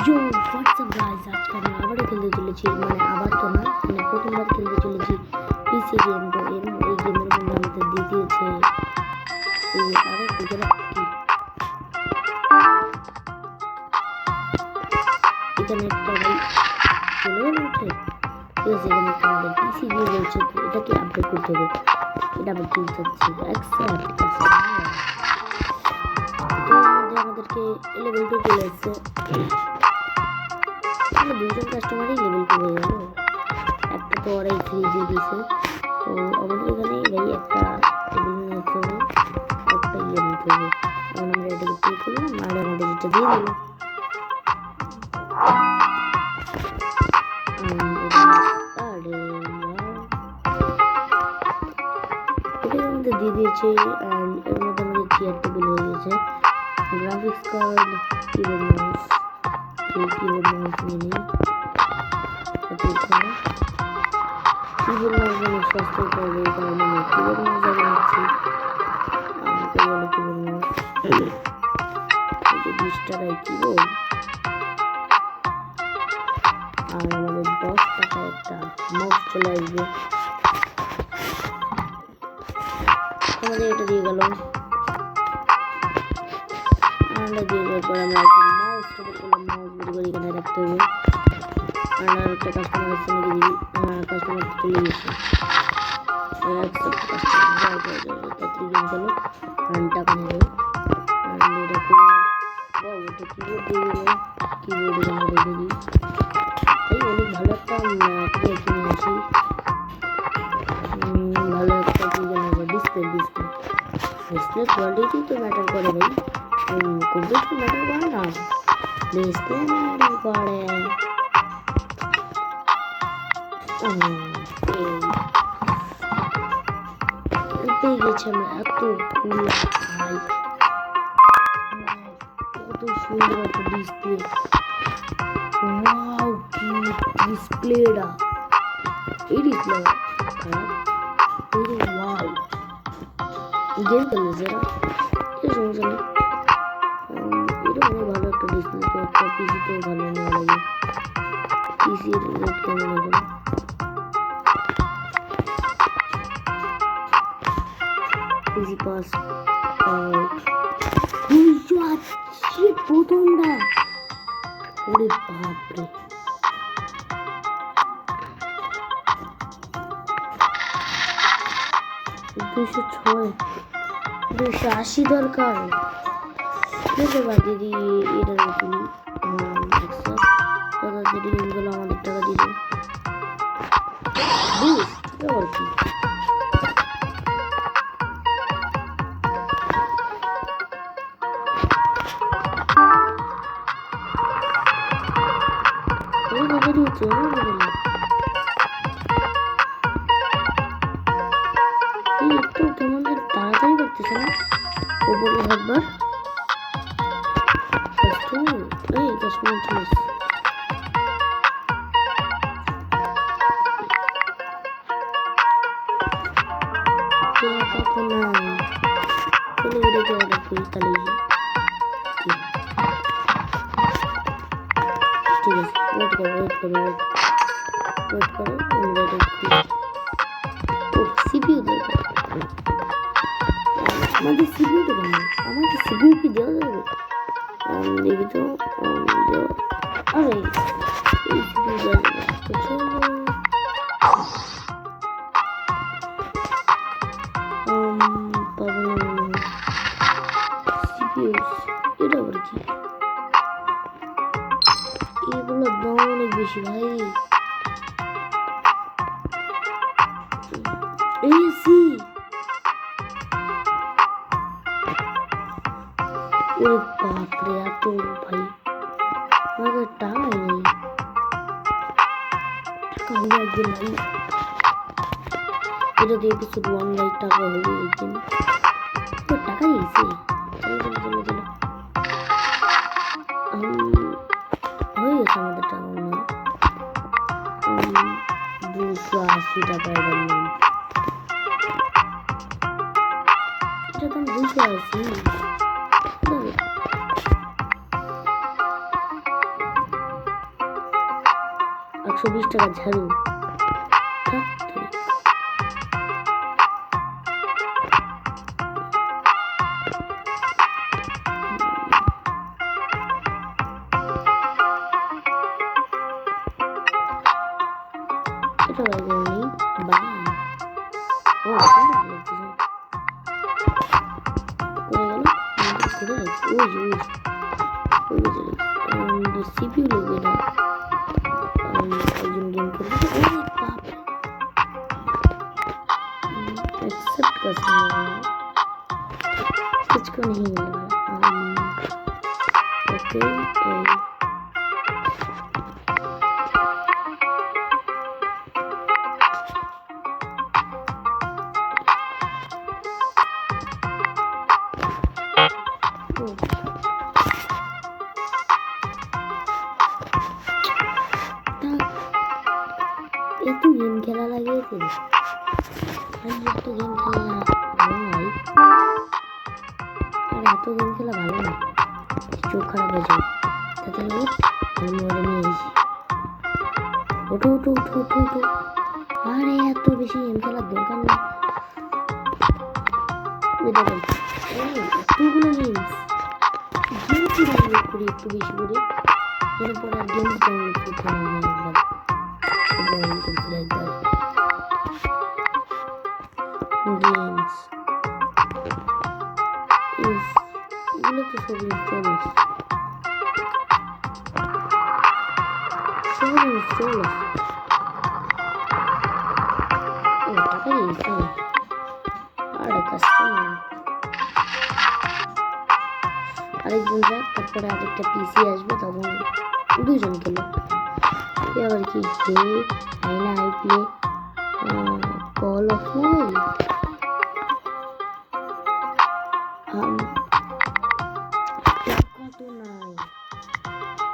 ইয়ো WhatsApp guys, আজকে আমি আবারও খেলতে চলেছি, মানে আবার তো না, মানে প্রথমবার খেলতে চলেছি পিসি গেম। তো এই গেমের মধ্যে আমাদের দিয়ে দিয়েছে এই আরে এখানে কি এখানে একটা ভাই চলে গেল উঠে। ঠিক আছে, এখানে একটা আমাদের পিসি দিয়ে বলছে তো এটাকে আপডেট করতে হবে। এটা আবার কি চাচ্ছি অ্যাকসেপ্ট। তো আমাদেরকে লেভেল 2 চলে এসেছে। দুজন কাস্টমারই লেভেল 2 হয়ে গেল, একটা তো ওরাই ফ্রি দিয়ে দিয়েছে। তো আমাদের এখানে ভাই একটা টেবিল নিতে হবে, একটা ইয়ে নিতে হবে। এখন আমরা এটাকে পে করলাম আর আমাদের এটা দিয়ে দিল। এটা আমাদের দিয়ে দিয়েছে আর এর মধ্যে আমাদের চেয়ার টেবিল হয়ে গেছে। গ্রাফিক্স কার্ড, কিবোর্ড মাউস নিয়ে নিই। কিবোর্ড মাউস অনেক সস্তা পড়বে, এই কারণে আমি কিবোর্ড মাউস আগে নিচ্ছি। আমাকে বলে কিবোর্ড মাউস এই যে 20 টাকায় কিবোর্ড আর আমাদের 10 টাকায় একটা মাউস চলে আসবে। আমাদের এটা দিয়ে গেল, আমরা দিয়ে যাওয়ার পর আমরা মাউসটা করলাম, মাউস বের করে এখানে রাখতে হবে। আর একটা কাস্টমারের সঙ্গে দিবি, কাস্টমার চলে গেছে। তাড়াতাড়ি গেম খেলো আর টাকা নেবে। এটা করলাম, ওটা কিবোর্ড দিয়ে দিল, কিবোর্ড এখানে রেখে দিই। এই অনেক ভালো একটা কিনে আসি, ভালো একটা কি জানা ডিসপ্লে কোয়ালিটি তো ম্যাটার করে ভাই, কম্পিউটার ম্যাটার করে না, ডিসপ্লে ম্যাটার করে। পেয়ে গেছি আমরা এত ফুল ভাই, কত সুন্দর একটা ডিসপ্লে। ওয়াও কি ডিসপ্লেটা, এই ডিসপ্লে খারাপ, এই ওয়াও গেম খেলেছে না, কি সমস্যা নেই। এটা অনেক ভালো একটা ডিসপ্লে। তো একটা পিসি তো ভালো নেওয়া লাগে, পিসির রেট কেমন হবে পিসি পাস প্রথমটা। ওরে বাপরে, 206 280 দরকার। দিদি এটা নতুন তাড়াতাড়ি গেল, আমাদের টাকা দিল আর কি। কেমন তাড়াতাড়ি করতেছে না ওপরে একবার এই 10 মিনিট চলে এসছে। ঠিক আছে, ওয়েট করো সিপিইউ দরকার আমাদের। সিপিইউ তো কেন আমাদের সিপিইউ কি দেওয়া যাবে? দেখি তো, আরে এই সিপিইউ দেওয়া যাবে পাবো না সিপিইউ। এটা আবার কি? এগুলোর দাম অনেক বেশি ভাই। এসি ওরে বাপরে, এত ভাই আমার টাকা নেই, টাকা হবে একদিন ভাই। এটা দিয়ে কিছু 1 লাখ টাকা হবে একদিন, টাকা দিয়েছে। চলো হয়ে গেছে আমাদের টাকা, মনে হয় 280 টাকায় বললাম, এটা দাম 280। 120 টাকা ঝাড়ু। এটা বাইরে নেই বা ও সুন্দর লাগছে। কোথায় গেল? কোথায় রাখছি? ওই যে সিপিইউ লাগবে না। একজন गेम कर रहे हैं। ओए बाप रे एक्सेप्ट कर सकते हैं कुछ को नहीं मिला। ओके একটু গেম খেলা লাগিয়েছে একটু গেম খেলা ভালো নয় আর এত গেম খেলা ভালো না চোখ খারাপ হয়ে যায় তাতে আমি মোবাইলে নিয়ে এসেছি ওঠো ওঠো ওঠো ওঠো ওঠো আরে এত বেশি গেম খেলার দরকার নেই দেখেন এতগুলো গেমস কি ডাউনলোড করি একটু বেশি করে এরপর আর গেমস ডাউনলোড করতে হবে একবার डाउन करते रहता है गेम्स इस ये तो सब इंस्टॉल ओ पता नहीं क्या अरे कस्टमर আরেকজন যাক তারপরে আরেকটা পিসি আসবে তখন দুইজন খেলো আবার কি হে আইনা I play call of mobile টাকা তো নাই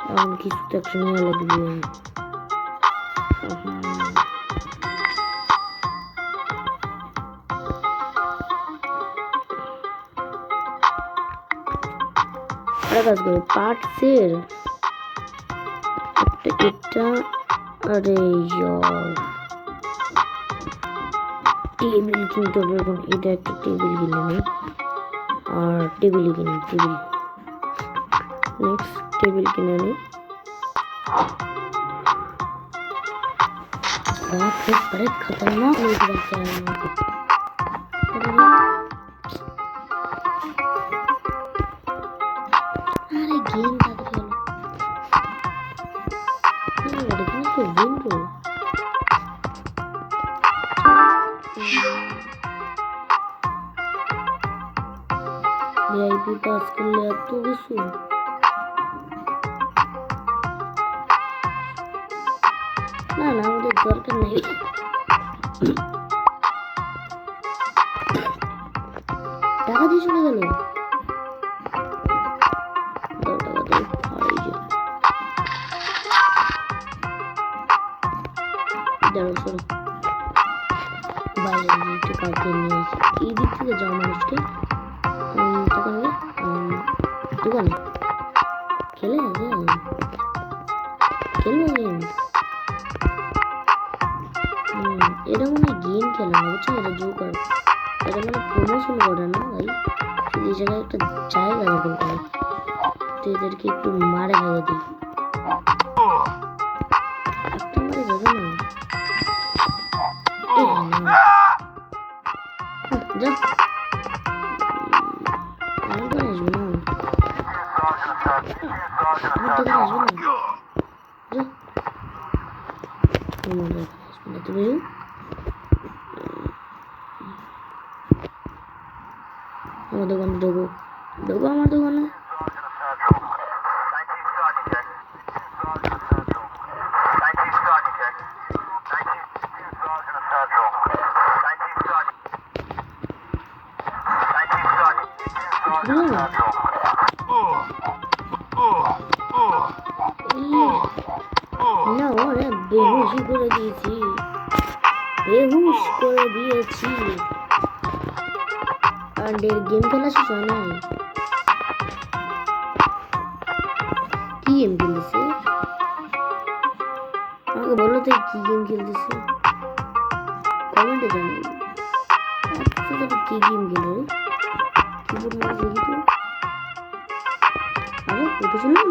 এখন কিছু তো একটা নেওয়া লাগবে আরে কাজ করে পার্টসের এটা अरे यार টেবিল কিনতে হবে এখন এটা একটা টেবিল কিনে নিই আর টেবিল কিনে টেবিল নেক্সট টেবিল কিনে নিই बाप रे बड़े खतरनाक लोग रहते हैं यहाँ पे अरे गेम का तो VIP पास कर लिया तो किसको ना ना मुझे दरकार नहीं টাকা দিয়ে চলে গেল দাঁড়াও সরো বাইরে গিয়ে একটু কাউকে নিয়ে আসি এই দিক থেকে যাও মানুষকে দোকানে খেলে খেলবো গেম এটা মনে হয় গেম খেলে না বুঝছো এটা জো করে এটা মানে প্রমোশন করে না ভাই এই জায়গায় একটা জায়গা দখল করে তো এদেরকে একটু মারে ভেঙে দিই একটা মারে যাবে না যা আমার তো আসবে না আমার দোকানে আসবে না যা আমার দোকানে আসবে না তুমি আমার দোকানে ঢোকো ঢোকো আমার দোকানে না ওরে বেহুশ করে দিয়েছি বেহুশ করে দিয়েছি আর গেম খেলা শেষ হয় নাই কি গেম খেলেছে আমাকে আমাকে বলো তো কি গেম খেলতেছে, কমেন্টে জানি কি গেম খেলে কি বলবো দেখি তো। আরে এটা শুনুন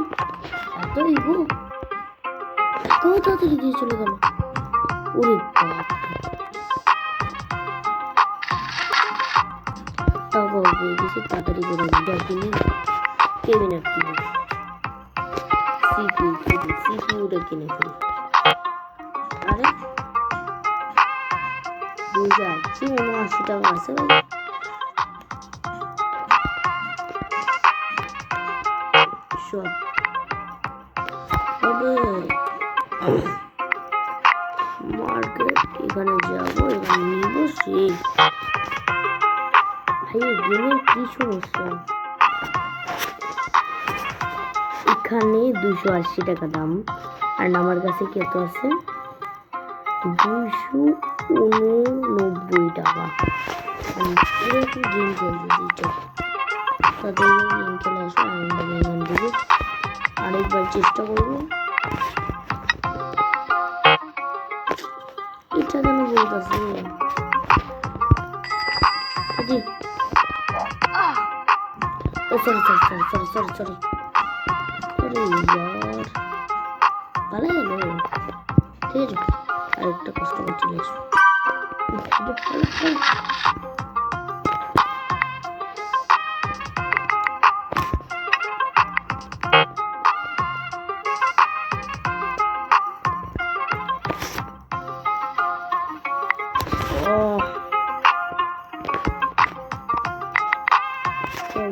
এত ইগো কত তাড়াতাড়ি দিয়ে চলে গেল। ওরে বাপ টাকা হয়ে গেছে তাড়াতাড়ি করে কিনে কেবিনেট কিনে সিপিউটা কিনে ফেলি। আরে 280 টাকা আছে ভাই। সব তবে মার্কেট এখানে যাবো, এখানে নিব সেই ভাই গেমের কি সমস্যা। এখানে 280 টাকা দাম আর আমার কাছে কত আছে 289 টাকা। এরকম গেম খেলতে তাদের গেম খেলে আসো এখান থেকে আরেকবার চেষ্টা করবো। এটা কেন বলতেছে সরি यार পালা গেল। ঠিক আছে আরেকটা কষ্ট করে চলে আসবো।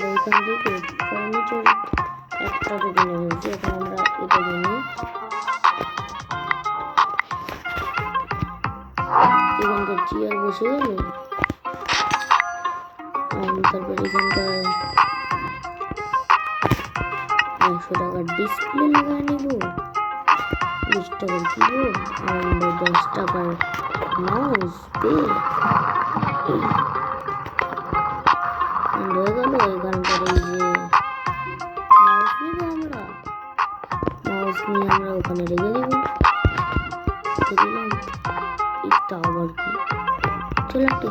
এখান থেকে ফার্নিচার একটা তো কিনে ফেলছি। এখন আমরা এটা কিনে এখানকার চেয়ার বসে গেল। তারপর এখানকার 100 টাকার ডিসপ্লে লাগাই নিব, 20 টাকার কিবোর্ড আর 10 টাকার মাউস হয়ে গেল। এখানকার এই যে মাউস নিব আমরা, মাউস নিয়ে আমরা ওখানে রেখে দিব। দিলাম এটা আবার কি চলো একটু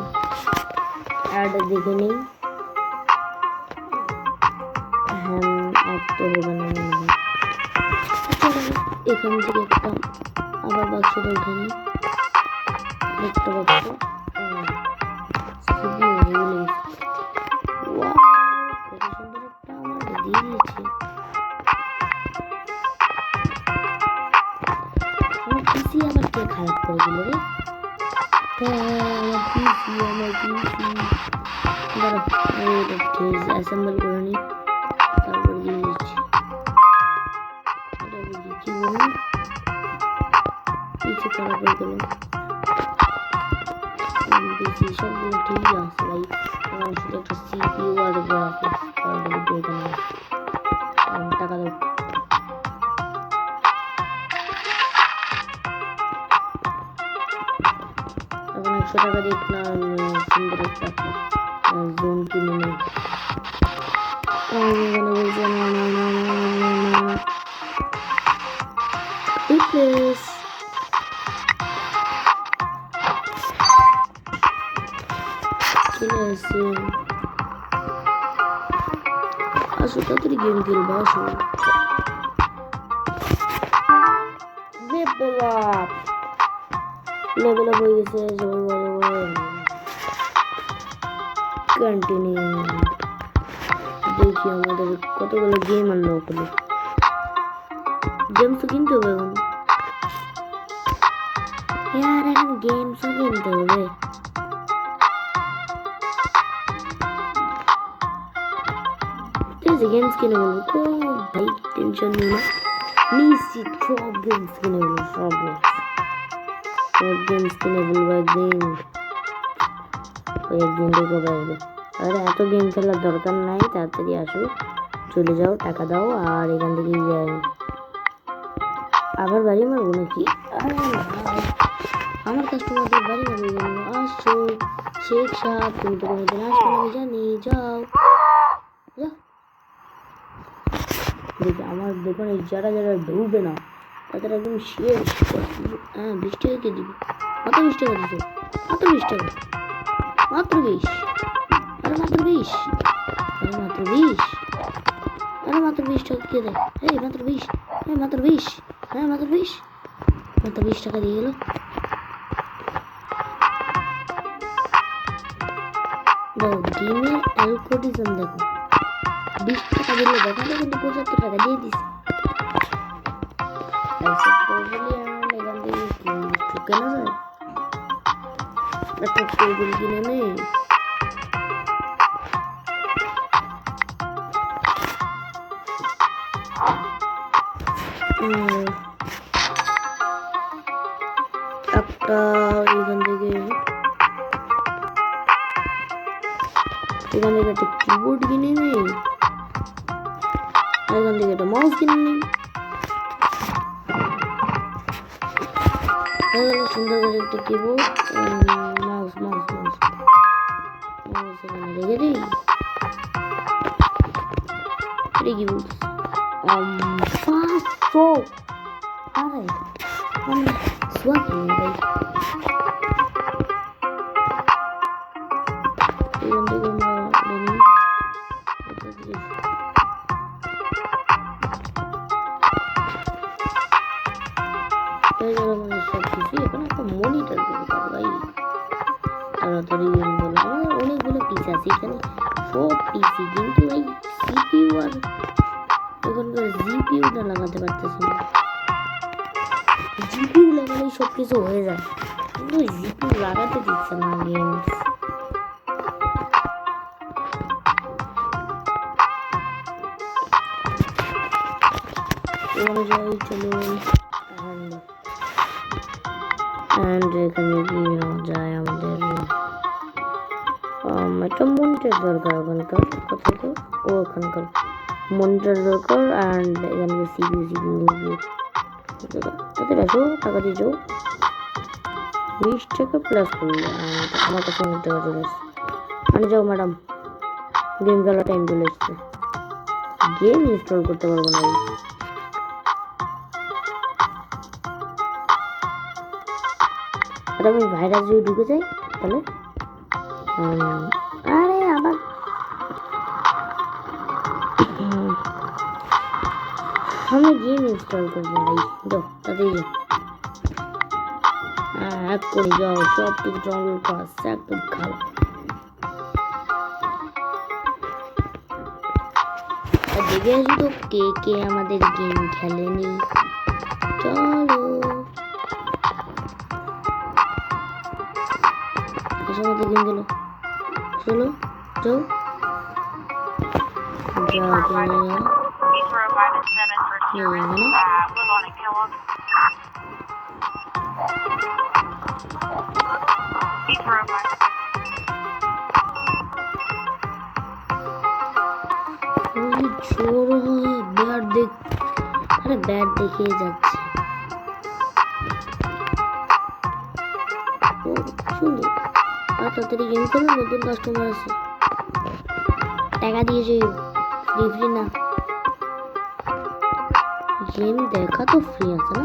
অ্যাড দেখে নিই। হ্যাঁ অ্যাড তো হবে না মনে হয়। এখান থেকে একটা আবার বাক্সটা উঠে নিই, একটা বাক্স খারাপ করে দিল রে। অ্যাসেম্বল করে নি তারপর দিয়ে দিচ্ছি। কি বলুন কিছু খারাপ হয়ে গেল বেশি সবগুলো ঠিকই আছে ভাই। আমার শুধু একটা সিপিইউ আর গ্রাফিক্স টাকা দাও। এখন 100 টাকা দিয়ে না সুন্দর একটা জোন কিনে নেই। বলছে না চলে আসছে। আসো তাড়াতাড়ি গেম খেলবো আসো। লেভেল আপ হয়ে গেছে। কন্টিনিউ দেখি আমাদের কতগুলো গেম আনলক হলো। গেমস তো কিনতে হবে এখন গেমসও কিনতে হবে। ঠিক আছে গেমস কিনে বলবো তো ভাই টেনশন নিও না, নিশ্চিত সব গেমস কিনে বলবো। সব গেমস কিনে বলবো একদিন দেখবো আসবো। আরে এত গেম খেলার দরকার নাই, তাড়াতাড়ি আসো চলে যাও টাকা দাও আর এখান থেকে আবার বাড়ি মারবো নাকি? আমার কাস্টমারদের বাড়ি মারবো আসছো শেখ সাহেব, তুমি তো কোনোদিন আসবে না আমি জানি। যাও দেখি আমার দোকানে যারা যারা ঢুকবে না তাদের একদম শেষ হ্যাঁ 20 টাকা কে দিবি মাত্র 20 টাকা দিত মাত্র 20 টাকা মাত্র 20 আরে মাত্র 20 আরে মাত্র 20 আরে মাত্র 20 টাকা কে দেয় এই মাত্র 20 হ্যাঁ মাত্র 20 হ্যাঁ মাত্র 20 মাত্র 20 টাকা দিয়ে গেল গেমের অ্যালগরিদম দেখো 20 টাকা দিলে দেখো না কিন্তু 75 টাকা দিয়ে দিস ऐसे तो बोलिए एखान থেকে কেনা যায় একটা টেবিল কিনে নেই একটা এখান থেকে একটা কিবোর্ড কিনে নেই এখান থেকে একটা মাউস কিনে নেই সুন্দর করে একটা কিবোর্ড মাউস এখানে রেখে দিই এটা কি বলছিস 500 আরে আমরা সোয়া কিনে ভাই এখান থেকে আমরা নিই মানে সব কিছু এখন একটা মনিটর দরকার ভাই তাড়াতাড়ি গেম বলে আমাদের অনেকগুলো পিসি আছে এখানে সব পিসি কিন্তু ভাই সিপিইউ আর এখনকার জিপিইউটা লাগাতে পারতেছি না জিপিইউ লাগালেই সব কিছু হয়ে যায় কিন্তু জিপিইউ লাগাতে দিচ্ছে না গেমস যাই চলুন and এখানে কি যায় আমাদের একটা মনিটর দরকার ওখানকার কোথায় তো ও ওখানকার মনিটর দরকার অ্যান্ড এখানে সিপিইউ তাদের আসো টাকা দিয়ে যাও 20 টাকা প্লাস করলে আমার কাছে অনেক টাকা চলে এসছে মানে যাও ম্যাডাম গেম খেলার টাইম চলে এসছে গেম ইনস্টল করতে পারবো না আর আমি ভাইরাস যদি ঢুকে যাই তাহলে আরে আবার আমি গেম ইনস্টল করবো ভাই যাও তাতেই যাও এক করে যাও সব কিছু ডাউনলোড করা একদম খাওয়া দেখে আসি তো কে কে আমাদের গেম খেলেনি চলো আমাদের গেম গেল চলো যাও ব্যাট দেখিয়ে যাচ্ছে সুন্দর আর তাড়াতাড়ি গেম করো নতুন কাস্টমার আছে টাকা দিয়েছে ফ্রি না গেম দেখা তো ফ্রি আছে না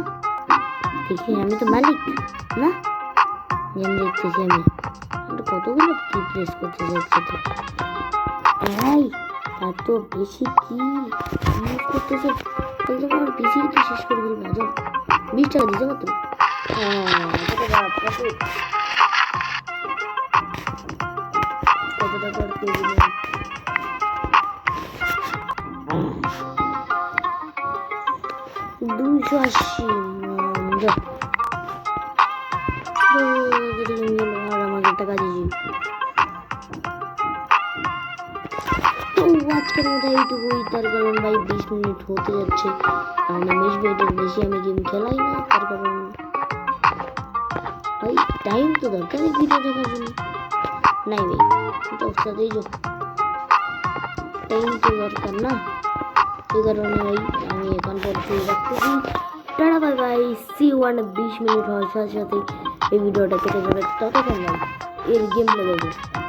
দেখি আমি তো মালিক না গেম দেখতেছি আমি কতগুলো কি প্রেস করতে যাচ্ছে তো এই এত বেশি কি ইউজ করতেছে তাহলে আমার বেশি তো শেষ করে দিল না যাও 20 টাকা দিতে মাত্র কত টাকার পেয়ে দিলেন 280 আর আমাকে টাকা দিয়েছি আজকের মতো এইটুকুই তার কারণ ভাই 20 মিনিট হতে যাচ্ছে আর 20 মিনিটের বেশি আমি গেম খেলাই না তার কারণ ভাই টাইম তো দরকার এই ভিডিও দেখার জন্য নাই ভাই এটা সাথেই যোগ টাইম তো দরকার না এই কারণে ভাই আমি এখন পর্যন্ত রাখতেছি tata bye bye see you 20 minute হওয়ার সাথে সাথে এই ভিডিওটা কেটে যাবে ততক্ষণ ভাই এর গেম প্লে দেখো